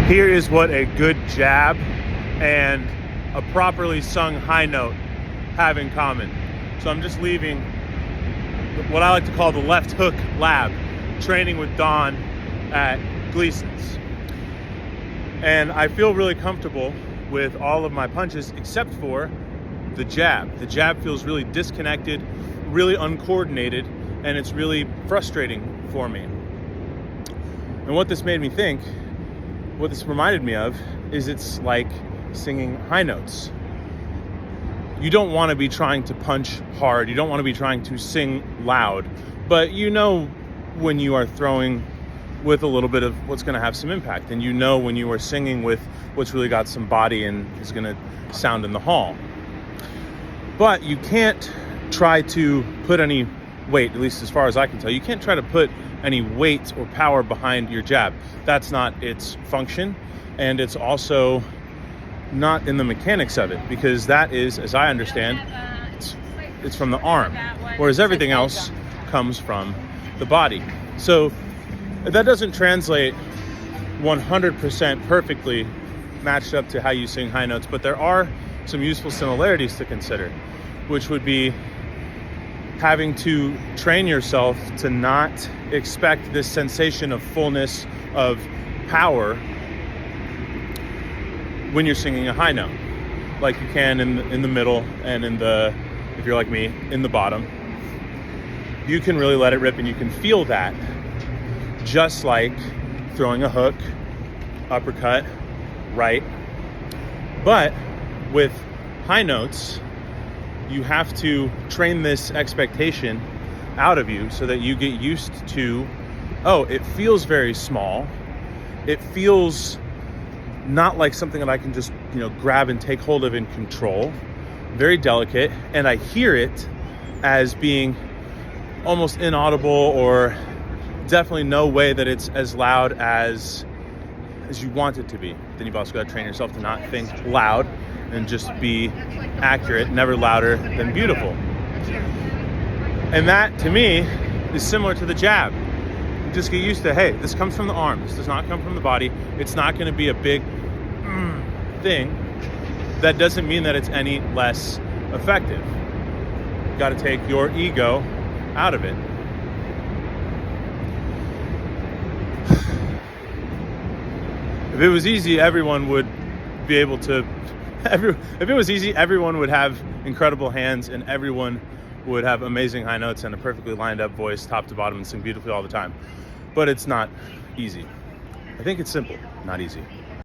Here is what a good jab and a properly sung high note have in common. So I'm just leaving what I like to call the left hook lab, training with Don at Gleason's. And I feel really comfortable with all of my punches except for the jab. The jab feels really disconnected, really uncoordinated, and it's really frustrating for me. And what this made me think, what this reminded me of, is it's like singing high notes. You don't want to be trying to punch hard. You don't want to be trying to sing loud, but you know when you are throwing with a little bit of what's going to have some impact, and you know when you are singing with what's really got some body and is going to sound in the hall. But you can't try to put any weight, at least as far as I can tell, you can't try to put any weight or power behind your jab. That's not its function, and it's also not in the mechanics of it, because that is, as I understand, it's from the arm, whereas everything else comes from the body. So that doesn't translate 100% perfectly matched up to how you sing high notes, but there are some useful similarities to consider, which would be having to train yourself to not expect this sensation of fullness, of power when you're singing a high note, like you can in the middle and if you're like me, in the bottom. You can really let it rip, and you can feel that, just like throwing a hook, uppercut, right? But with high notes, you have to train this expectation out of you so that you get used to, oh, it feels very small. It feels not like something that I can just, grab and take hold of and control. Very delicate. And I hear it as being almost inaudible, or definitely no way that it's as loud as you want it to be. Then you've also got to train yourself to not think loud and just be accurate, never louder than beautiful. And that, to me, is similar to the jab. You just get used to, hey, this comes from the arm. This does not come from the body. It's not going to be a big thing. That doesn't mean that it's any less effective. You got to take your ego out of it. If it was easy, everyone would be able to. If it was easy, everyone would have incredible hands, and everyone would have amazing high notes and a perfectly lined up voice, top to bottom, and sing beautifully all the time. But it's not easy. I think it's simple, not easy.